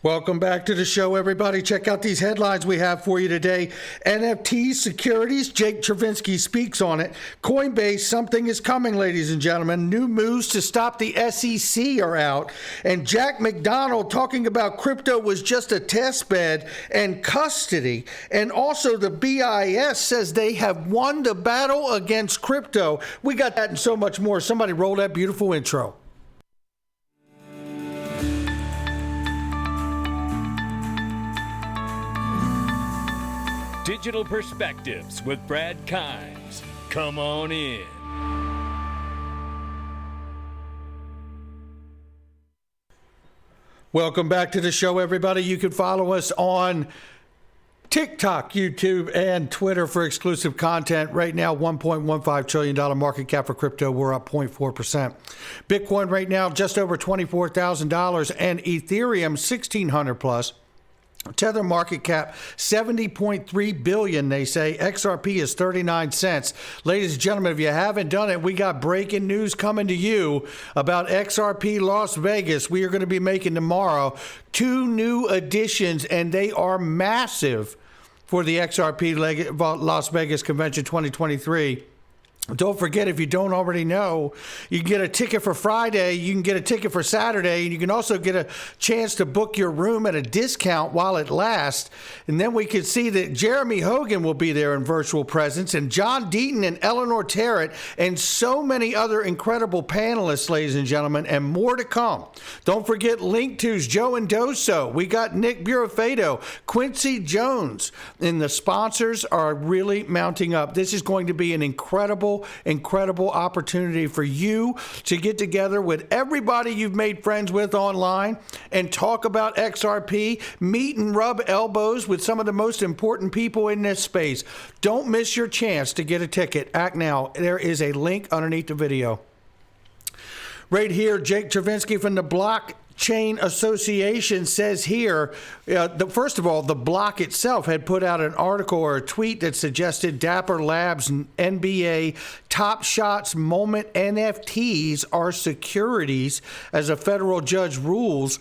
Welcome back to the show, everybody. Check out these headlines we have for you today. NFTs Securities, Jake Chervinsky speaks on it. Coinbase, something is coming, ladies and gentlemen. New moves to stop the SEC are out. And Jack McDonald talking about crypto was just a test bed and custody. And also the BIS says they have won the battle against crypto. We got that and so much more. Somebody roll that beautiful intro. Digital Perspectives with Brad Kimes. Come on in. Welcome back to the show, everybody. You can follow us on TikTok, YouTube, and Twitter for exclusive content. Right now, $1.15 trillion market cap for crypto. We're up 0.4%. Bitcoin right now just over $24,000 and Ethereum 1,600 plus. Tether market cap $70.3 billion, they say. XRP is 39 cents. Ladies and gentlemen, if you haven't done it, we got breaking news coming to you about XRP Las Vegas. We are going to be making tomorrow 2 new additions, and they are massive for the XRP Las Vegas Convention 2023. Don't forget, if you don't already know, you can get a ticket for Friday, you can get a ticket for Saturday, and you can also get a chance to book your room at a discount while it lasts. And then we can see that Jeremy Hogan will be there in virtual presence, and John Deaton and Eleanor Terrett, and so many other incredible panelists, ladies and gentlemen, and more to come. Don't forget Link To's Joe Endoso. We got Nick Burafedo, Quincy Jones, and the sponsors are really mounting up. This is going to be an incredible opportunity for you to get together with everybody you've made friends with online and talk about XRP, meet and rub elbows with some of the most important people in this space. Don't miss your chance to get a ticket. Act now. There is a link underneath the video. Right here, Jake Chervinsky from the Blockchain Association says here, first of all, the block itself had put out an article or a tweet that suggested Dapper Labs NBA Top Shots Moment NFTs are securities as a federal judge rules.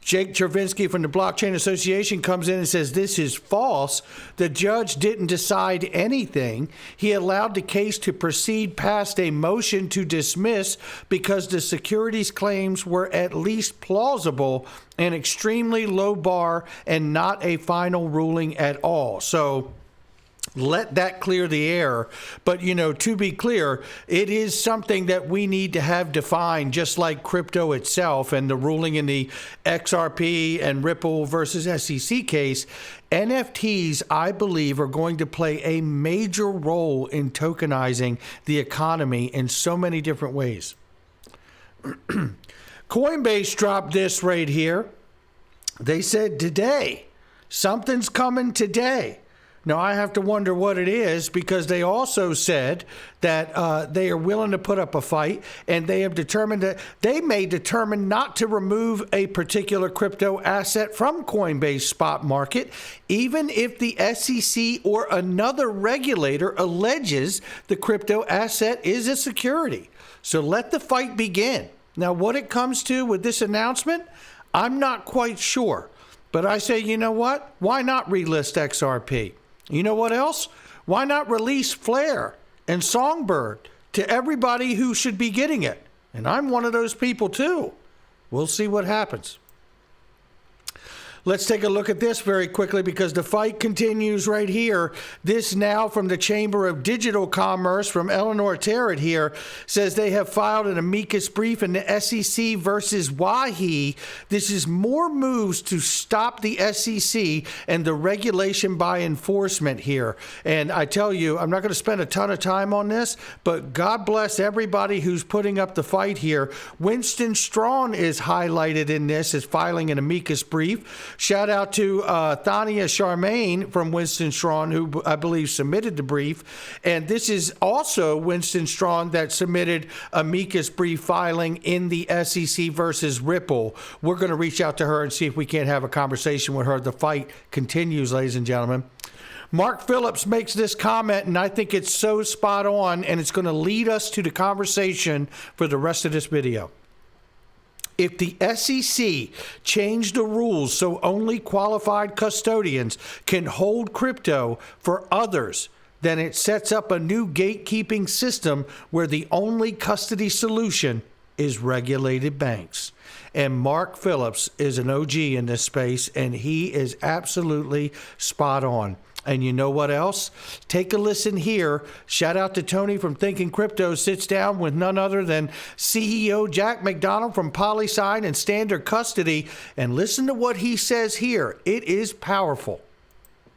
Jake Chervinsky from the Blockchain Association comes in and says this is false. The judge didn't decide anything. He allowed the case to proceed past a motion to dismiss because the securities claims were at least plausible, an extremely low bar, and not a final ruling at all. So let that clear the air. But, to be clear, it is something that we need to have defined, just like crypto itself and the ruling in the XRP and Ripple versus SEC case. NFTs, I believe, are going to play a major role in tokenizing the economy in so many different ways. Coinbase dropped this right here. They said today, something's coming today. Now, I have to wonder what it is, because they also said that they are willing to put up a fight, and they have determined that they may determine not to remove a particular crypto asset from Coinbase spot market, even if the SEC or another regulator alleges the crypto asset is a security. So let the fight begin. Now, what it comes to with this announcement, I'm not quite sure. But I say, you know what? Why not relist XRP? You know what else? Why not release Flare and Songbird to everybody who should be getting it? And I'm one of those people too. We'll see what happens. Let's take a look at this very quickly, because the fight continues right here. This now from the Chamber of Digital Commerce from Eleanor Terrett here says they have filed an amicus brief in the SEC versus WAHI. This is more moves to stop the SEC and the regulation by enforcement here. And I tell you, I'm not going to spend a ton of time on this, but God bless everybody who's putting up the fight here. Winston Strawn is highlighted in this as filing an amicus brief. Shout out to Thania Charmaine from Winston Strawn, who I believe submitted the brief. And this is also Winston Strawn that submitted amicus brief filing in the SEC versus Ripple. We're going to reach out to her and see if we can't have a conversation with her. The fight continues, ladies and gentlemen. Mark Phillips makes this comment, and I think it's so spot on, and it's going to lead us to the conversation for the rest of this video. If the SEC changed the rules so only qualified custodians can hold crypto for others, then it sets up a new gatekeeping system where the only custody solution is regulated banks. And Mark Phillips is an OG in this space, and he is absolutely spot on. And you know what else? Take a listen here. Shout out to Tony from Thinking Crypto, sits down with none other than CEO Jack McDonald from Polysign and Standard Custody, and listen to what he says here. It is powerful.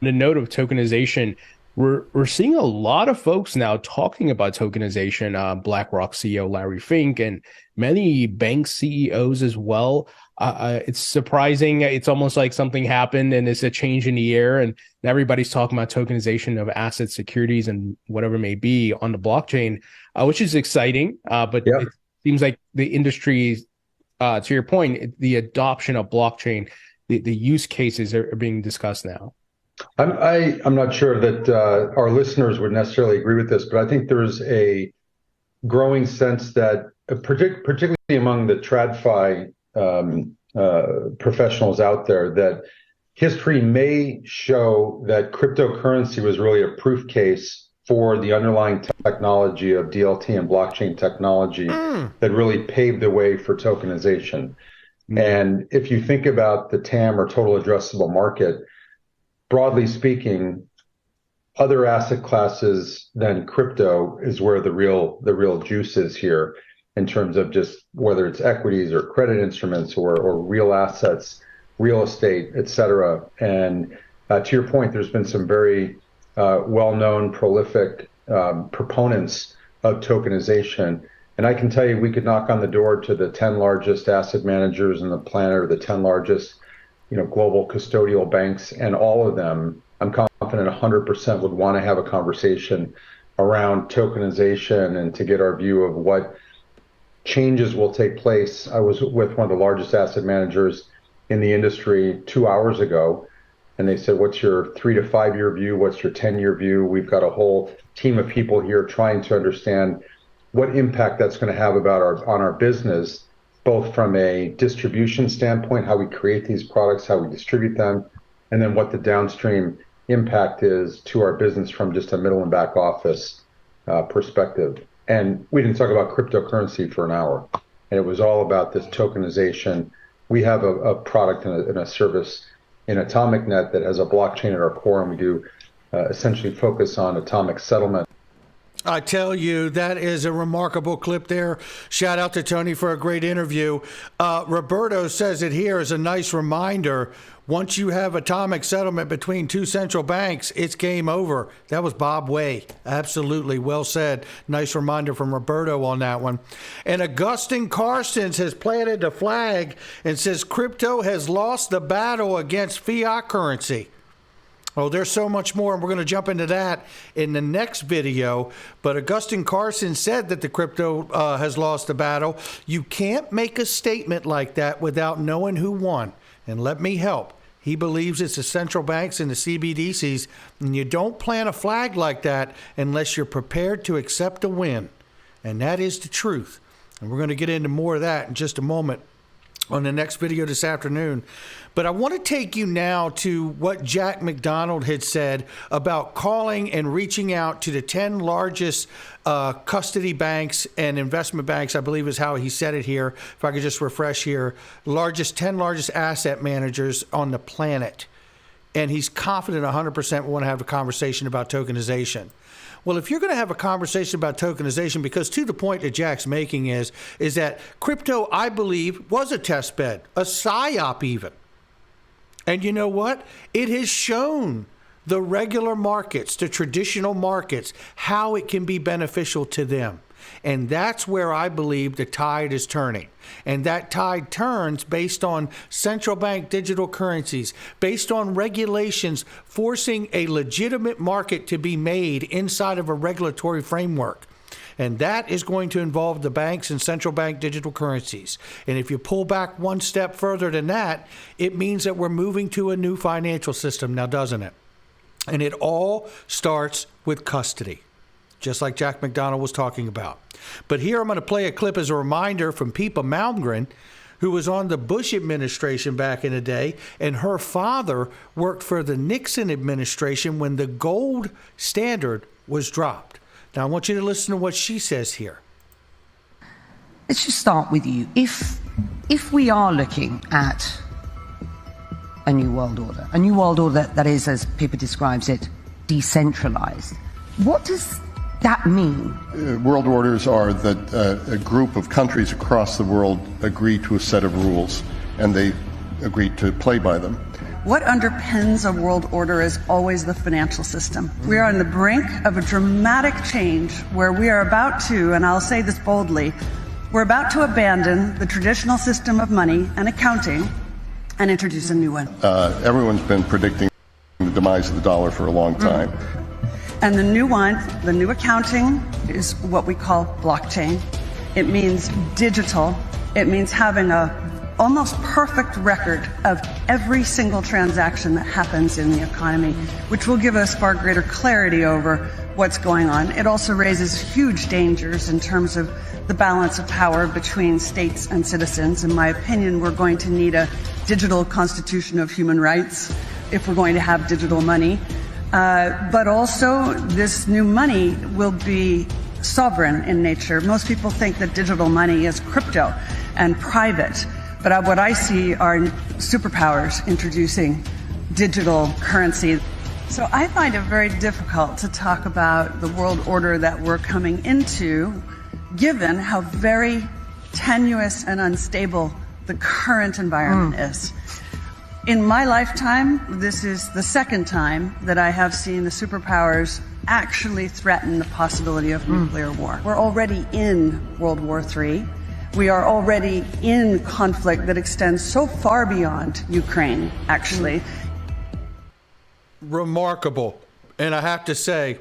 The note of tokenization, we're seeing a lot of folks now talking about tokenization. BlackRock CEO Larry Fink and many bank CEOs as well. It's surprising. It's almost like something happened and it's a change in the air, and everybody's talking about tokenization of asset securities and whatever it may be on the blockchain, which is exciting. But it seems like the industry, to your point, the adoption of blockchain, the use cases are being discussed now. I'm not sure that our listeners would necessarily agree with this, but I think there's a growing sense that, particularly among the TradFi professionals out there, that history may show that cryptocurrency was really a proof case for the underlying technology of DLT and blockchain technology that really paved the way for tokenization. And if you think about the TAM, or total addressable market, broadly speaking, other asset classes than crypto is where the real juice is here, in terms of just whether it's equities or credit instruments or real assets, real estate, et cetera. And to your point, there's been some very well-known, prolific proponents of tokenization. And I can tell you, we could knock on the door to the 10 largest asset managers in the planet, or the 10 largest, global custodial banks, and all of them, I'm confident 100% would want to have a conversation around tokenization and to get our view of what changes will take place. I was with one of the largest asset managers in the industry 2 hours ago, and they said, what's your 3 to 5 year view? What's your 10-year view? We've got a whole team of people here trying to understand what impact that's going to have on our business, both from a distribution standpoint, how we create these products, how we distribute them, and then what the downstream impact is to our business from just a middle and back office perspective. And we didn't talk about cryptocurrency for an hour, and it was all about this tokenization. We have a product and a service in AtomicNet that has a blockchain at our core, and we do essentially focus on atomic settlement. I tell you, that is a remarkable clip there. Shout out to Tony for a great interview. Roberto says it here as a nice reminder. Once you have atomic settlement between two central banks, it's game over. That was Bob Way. Absolutely. Well said. Nice reminder from Roberto on that one. And Augustine Carstens has planted a flag and says crypto has lost the battle against fiat currency. Oh, there's so much more, and we're going to jump into that in the next video. But Augustine Carson said that the crypto has lost the battle. You can't make a statement like that without knowing who won. And let me help. He believes it's the central banks and the CBDCs, and you don't plant a flag like that unless you're prepared to accept a win. And that is the truth. And we're going to get into more of that in just a moment on the next video this afternoon. But I want to take you now to what Jack McDonald had said about calling and reaching out to the 10 largest custody banks and investment banks, I believe is how he said it here. If I could just refresh here, 10 largest asset managers on the planet. And he's confident 100% we want to have a conversation about tokenization. Well, if you're going to have a conversation about tokenization, because to the point that Jack's making is that crypto, I believe, was a test bed, a psyop even. And you know what? It has shown the regular markets, the traditional markets, how it can be beneficial to them. And that's where I believe the tide is turning. And that tide turns based on central bank digital currencies, based on regulations forcing a legitimate market to be made inside of a regulatory framework. And that is going to involve the banks and central bank digital currencies. And if you pull back one step further than that, it means that we're moving to a new financial system now, doesn't it? And it all starts with custody, just like Jack McDonald was talking about. But here I'm going to play a clip as a reminder from Pete Malmgren, who was on the Bush administration back in the day, and her father worked for the Nixon administration when the gold standard was dropped. Now, I want you to listen to what she says here. Let's just start with you. If we are looking at a new world order that is, as Pippa describes it, decentralized, what does that mean? World orders are that a group of countries across the world agree to a set of rules, and they agree to play by them. What underpins a world order is always the financial system. We are on the brink of a dramatic change where we are about to, and I'll say this boldly, we're about to abandon the traditional system of money and accounting and introduce a new one. Everyone's been predicting the demise of the dollar for a long time. And the new one, the new accounting, is what we call blockchain. It means digital. It means having a almost perfect record of every single transaction that happens in the economy, which will give us far greater clarity over what's going on. It also raises huge dangers in terms of the balance of power between states and citizens. In my opinion, we're going to need a digital constitution of human rights if we're going to have digital money. But also, this new money will be sovereign in nature. Most people think that digital money is crypto and private. But what I see are superpowers introducing digital currency. So I find it very difficult to talk about the world order that we're coming into, given how very tenuous and unstable the current environment is. In my lifetime, this is the second time that I have seen the superpowers actually threaten the possibility of nuclear war. We're already in World War III. We are already in conflict that extends so far beyond Ukraine, actually. Remarkable. And I have to say,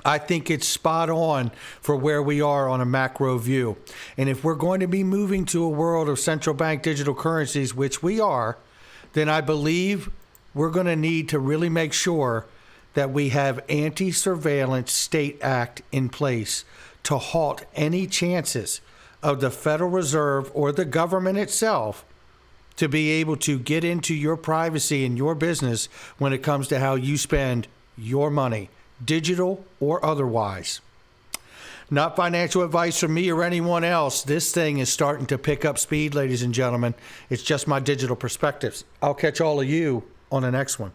I think it's spot on for where we are on a macro view. And if we're going to be moving to a world of central bank digital currencies, which we are, then I believe we're going to need to really make sure that we have anti-surveillance state act in place to halt any chances of the Federal Reserve or the government itself to be able to get into your privacy and your business when it comes to how you spend your money, digital or otherwise. Not financial advice from me or anyone else. This thing is starting to pick up speed, ladies and gentlemen. It's just my digital perspectives. I'll catch all of you on the next one.